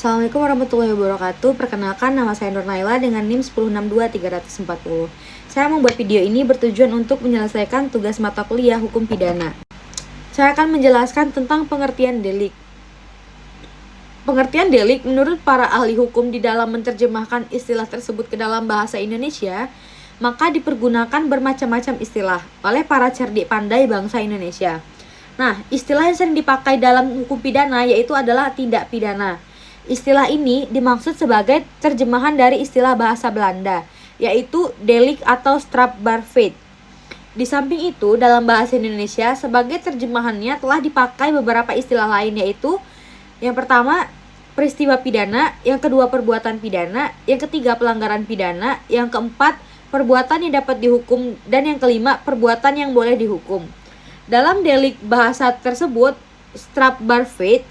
Assalamualaikum warahmatullahi wabarakatuh. Perkenalkan, nama saya Nur Naila dengan NIM 1062340. Saya membuat video ini bertujuan untuk menyelesaikan tugas mata kuliah hukum pidana. Saya akan menjelaskan tentang pengertian delik. Pengertian delik menurut para ahli hukum di dalam menerjemahkan istilah tersebut ke dalam bahasa Indonesia, maka dipergunakan bermacam-macam istilah oleh para cerdik pandai bangsa Indonesia. Nah, istilah yang sering dipakai dalam hukum pidana yaitu adalah tindak pidana. Istilah ini dimaksud sebagai terjemahan dari istilah bahasa Belanda, yaitu delik atau strafbaarfeit. Di samping itu, dalam bahasa Indonesia sebagai terjemahannya telah dipakai beberapa istilah lain, yaitu yang pertama, peristiwa pidana, yang kedua, perbuatan pidana, yang ketiga, pelanggaran pidana, yang keempat, perbuatan yang dapat dihukum, dan yang kelima, perbuatan yang boleh dihukum. Dalam delik bahasa tersebut, strafbaarfeit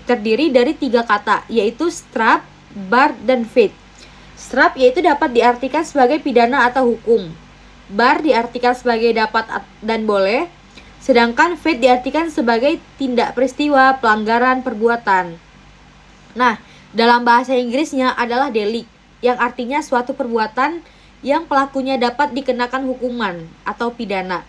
terdiri dari 3 kata, yaitu straf, bar, dan feit. Straf yaitu dapat diartikan sebagai pidana atau hukum. Bar diartikan sebagai dapat dan boleh, sedangkan feit diartikan sebagai tindak peristiwa, pelanggaran, perbuatan. Nah, dalam bahasa Inggrisnya adalah delik, yang artinya suatu perbuatan yang pelakunya dapat dikenakan hukuman atau pidana.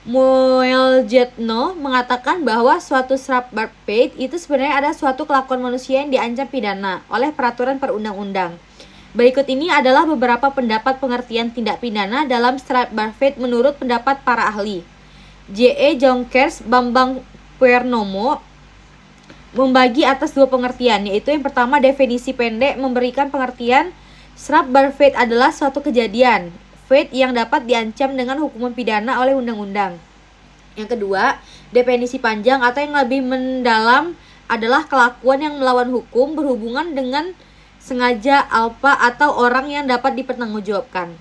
Moeljetno mengatakan bahwa suatu strafbaarfeit itu sebenarnya ada suatu kelakuan manusia yang diancam pidana oleh peraturan perundang-undang. Berikut ini adalah beberapa pendapat pengertian tindak pidana dalam strafbaarfeit menurut pendapat para ahli. J.E. Jonkers, Bambang Purnomo membagi atas 2 pengertian, yaitu yang pertama, definisi pendek memberikan pengertian strafbaarfeit adalah suatu kejadian feit yang dapat diancam dengan hukuman pidana oleh undang-undang. Yang kedua, definisi panjang atau yang lebih mendalam adalah kelakuan yang melawan hukum berhubungan dengan sengaja, alpa, atau orang yang dapat dipertanggungjawabkan.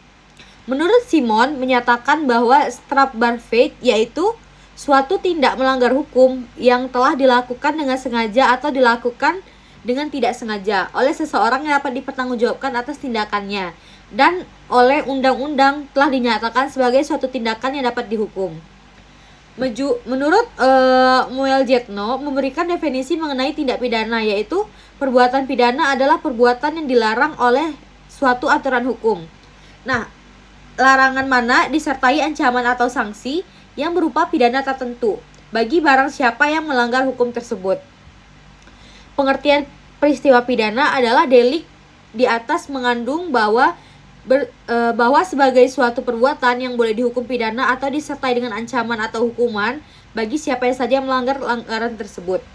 Menurut Simon menyatakan bahwa strafbaarfeit yaitu suatu tindak melanggar hukum yang telah dilakukan dengan sengaja atau dilakukan dengan tidak sengaja oleh seseorang yang dapat dipertanggungjawabkan atas tindakannya, dan oleh undang-undang telah dinyatakan sebagai suatu tindakan yang dapat dihukum. Menurut Moeljetno memberikan definisi mengenai tindak pidana, yaitu perbuatan pidana adalah perbuatan yang dilarang oleh suatu aturan hukum. Nah, larangan mana disertai ancaman atau sanksi yang berupa pidana tertentu bagi barang siapa yang melanggar hukum tersebut. Pengertian peristiwa pidana adalah delik di atas mengandung bahwa sebagai suatu perbuatan yang boleh dihukum pidana atau disertai dengan ancaman atau hukuman bagi siapa saja yang melanggar pelanggaran tersebut.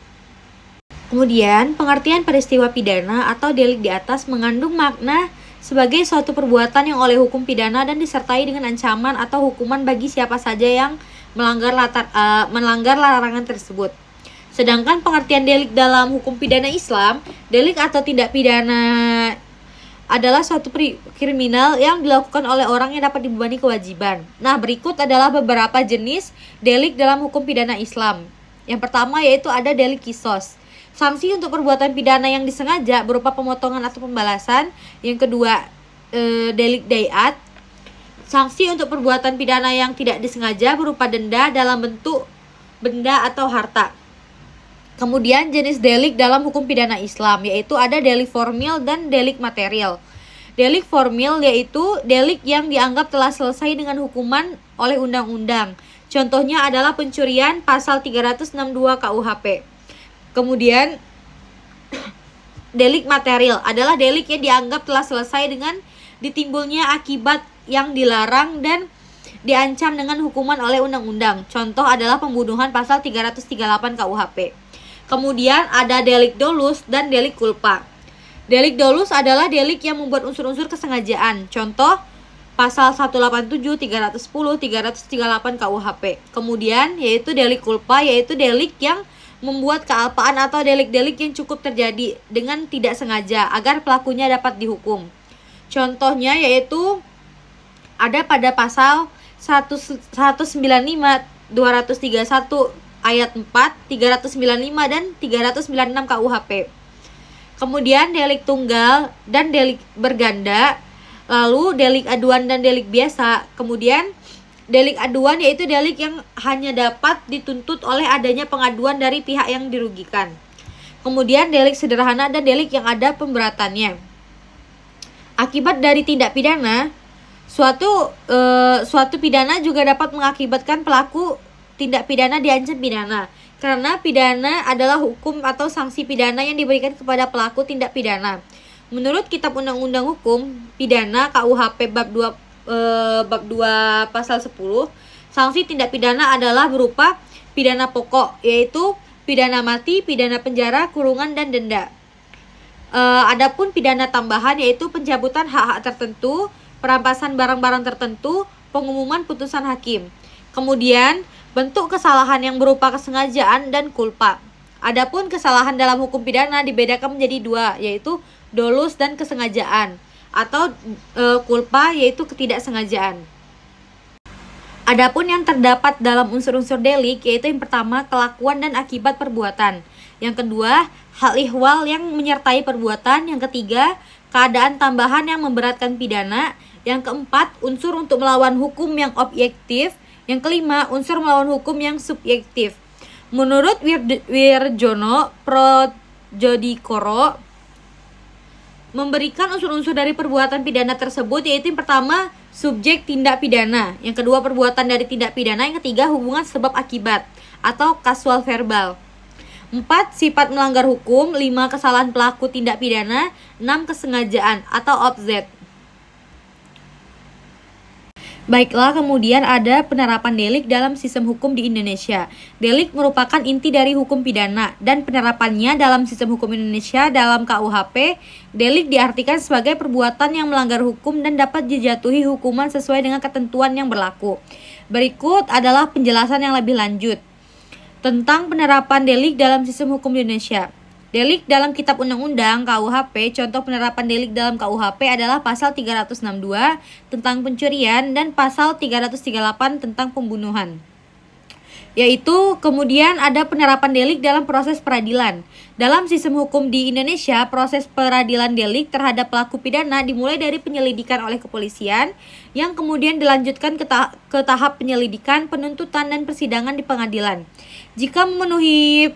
Kemudian, pengertian peristiwa pidana atau delik di atas mengandung makna sebagai suatu perbuatan yang oleh hukum pidana dan disertai dengan ancaman atau hukuman bagi siapa saja yang melanggar larangan tersebut. Sedangkan pengertian delik dalam hukum pidana Islam, delik atau tindak pidana adalah suatu kriminal yang dilakukan oleh orang yang dapat dibebani kewajiban. Nah, berikut adalah beberapa jenis delik dalam hukum pidana Islam. Yang pertama yaitu ada delik kisos. Sanksi untuk perbuatan pidana yang disengaja berupa pemotongan atau pembalasan. Yang kedua, delik daiat. Sanksi untuk perbuatan pidana yang tidak disengaja berupa denda dalam bentuk benda atau harta. Kemudian jenis delik dalam hukum pidana Islam yaitu ada delik formil dan delik material. Delik formil yaitu delik yang dianggap telah selesai dengan hukuman oleh undang-undang. Contohnya adalah pencurian pasal 362 KUHP. Kemudian delik material adalah delik yang dianggap telah selesai dengan ditimbulnya akibat yang dilarang dan diancam dengan hukuman oleh undang-undang. Contoh adalah pembunuhan pasal 338 KUHP. Kemudian ada delik dolus dan delik culpa. Delik dolus adalah delik yang membuat unsur-unsur kesengajaan. Contoh pasal 187, 310, 338 KUHP. Kemudian yaitu delik culpa yaitu delik yang membuat kealpaan atau delik-delik yang cukup terjadi dengan tidak sengaja agar pelakunya dapat dihukum. Contohnya yaitu ada pada pasal 195, 231 ayat 4, 395 dan 396 KUHP. Kemudian delik tunggal dan delik berganda, lalu delik aduan dan delik biasa. Kemudian Delik aduan yaitu delik yang hanya dapat dituntut oleh adanya pengaduan dari pihak yang dirugikan. kemudian delik sederhana dan delik yang ada pemberatannya. Akibat dari tindak pidana, suatu pidana juga dapat mengakibatkan pelaku tindak pidana diancam pidana. Karena pidana adalah hukum atau sanksi pidana yang diberikan kepada pelaku tindak pidana. Menurut Kitab Undang-Undang Hukum Pidana KUHP bab 2 pasal 10, sanksi tindak pidana adalah berupa pidana pokok, yaitu pidana mati, pidana penjara, kurungan, dan denda. Adapun pidana tambahan yaitu pencabutan hak-hak tertentu, perampasan barang-barang tertentu, pengumuman putusan hakim. Kemudian, bentuk kesalahan yang berupa kesengajaan dan kulpa. Adapun kesalahan dalam hukum pidana dibedakan menjadi dua, yaitu dolus dan kesengajaan, atau kulpa yaitu ketidaksengajaan. Adapun yang terdapat dalam unsur-unsur delik yaitu yang pertama kelakuan dan akibat perbuatan, yang kedua hal ihwal yang menyertai perbuatan, yang ketiga keadaan tambahan yang memberatkan pidana, yang keempat unsur untuk melawan hukum yang objektif, yang kelima unsur melawan hukum yang subjektif. Menurut Wirjono Projodikoro memberikan unsur-unsur dari perbuatan pidana tersebut, yaitu yang pertama subjek tindak pidana, yang kedua perbuatan dari tindak pidana, yang ketiga hubungan sebab akibat atau kasual verbal. 4. Sifat melanggar hukum. 5. Kesalahan pelaku tindak pidana. 6. Kesengajaan atau objek. Baiklah, kemudian ada penerapan delik dalam sistem hukum di Indonesia. Delik merupakan inti dari hukum pidana dan penerapannya dalam sistem hukum Indonesia dalam KUHP. Delik diartikan sebagai perbuatan yang melanggar hukum dan dapat dijatuhi hukuman sesuai dengan ketentuan yang berlaku. Berikut adalah penjelasan yang lebih lanjut tentang penerapan delik dalam sistem hukum di Indonesia. Delik dalam Kitab Undang-Undang KUHP, contoh penerapan delik dalam KUHP adalah pasal 362 tentang pencurian dan pasal 338 tentang pembunuhan. Yaitu kemudian ada penerapan delik dalam proses peradilan. Dalam sistem hukum di Indonesia, proses peradilan delik terhadap pelaku pidana dimulai dari penyelidikan oleh kepolisian yang kemudian dilanjutkan ke tahap penyelidikan, penuntutan, dan persidangan di pengadilan. Jika memenuhi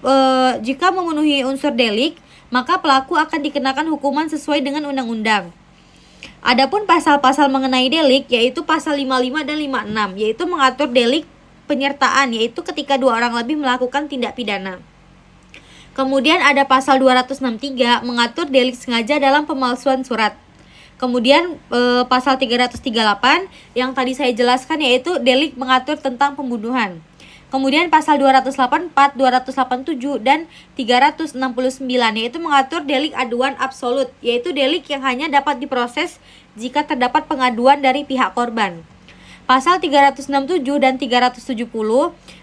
unsur delik, maka pelaku akan dikenakan hukuman sesuai dengan undang-undang. Adapun pasal-pasal mengenai delik yaitu pasal 55 dan 56, yaitu mengatur delik penyertaan, yaitu ketika dua orang lebih melakukan tindak pidana. Kemudian ada pasal 263 mengatur delik sengaja dalam pemalsuan surat. Kemudian pasal 338 yang tadi saya jelaskan yaitu delik mengatur tentang pembunuhan. Kemudian pasal 284, 287, dan 369 yaitu mengatur delik aduan absolut, yaitu delik yang hanya dapat diproses jika terdapat pengaduan dari pihak korban. Pasal 367 dan 370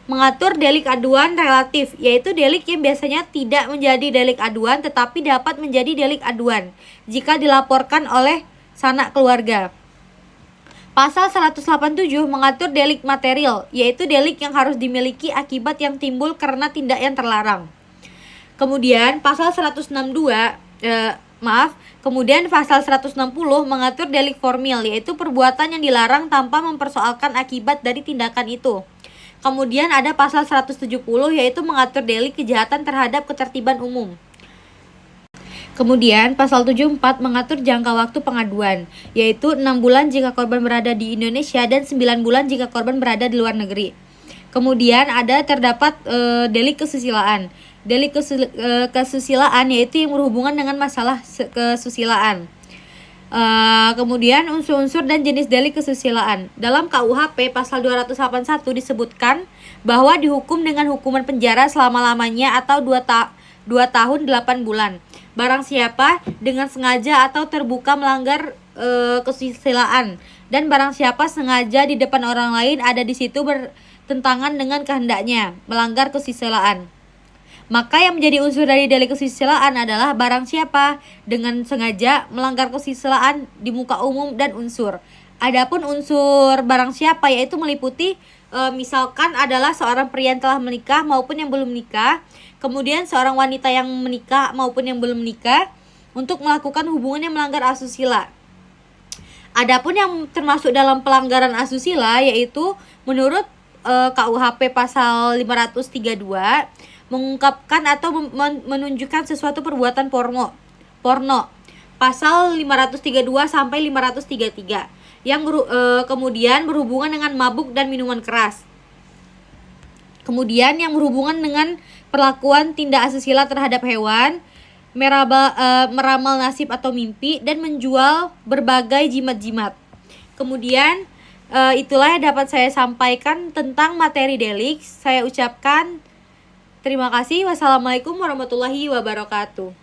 mengatur delik aduan relatif, yaitu delik yang biasanya tidak menjadi delik aduan tetapi dapat menjadi delik aduan jika dilaporkan oleh sanak keluarga. Pasal 187 mengatur delik material, yaitu delik yang harus dimiliki akibat yang timbul karena tindak yang terlarang. Kemudian pasal 160 mengatur delik formil, yaitu perbuatan yang dilarang tanpa mempersoalkan akibat dari tindakan itu. Kemudian ada pasal 170 yaitu mengatur delik kejahatan terhadap ketertiban umum. Kemudian pasal 74 mengatur jangka waktu pengaduan, yaitu 6 bulan jika korban berada di Indonesia dan 9 bulan jika korban berada di luar negeri. Kemudian ada terdapat delik kesusilaan. Delik kesusilaan yaitu yang berhubungan dengan masalah kesusilaan. Kemudian unsur-unsur dan jenis delik kesusilaan. Dalam KUHP pasal 281 disebutkan bahwa dihukum dengan hukuman penjara selama-lamanya atau 2 tahun 8 bulan. Barang siapa dengan sengaja atau terbuka melanggar kesusilaan, dan barang siapa sengaja di depan orang lain ada di situ bertentangan dengan kehendaknya melanggar kesusilaan. Maka yang menjadi unsur dari delik kesusilaan adalah barang siapa dengan sengaja melanggar kesusilaan di muka umum dan unsur. Adapun unsur barang siapa yaitu meliputi misalkan adalah seorang pria yang telah menikah maupun yang belum menikah, kemudian seorang wanita yang menikah maupun yang belum menikah untuk melakukan hubungan yang melanggar asusila. Adapun yang termasuk dalam pelanggaran asusila yaitu menurut KUHP pasal 532 mengungkapkan atau menunjukkan sesuatu perbuatan porno. Pasal 532 sampai 533 yang kemudian berhubungan dengan mabuk dan minuman keras. Kemudian yang berhubungan dengan perlakuan tindak asusila terhadap hewan, meramal nasib atau mimpi, dan menjual berbagai jimat-jimat. Kemudian itulah yang dapat saya sampaikan tentang materi delik. Saya ucapkan terima kasih. Wassalamualaikum warahmatullahi wabarakatuh.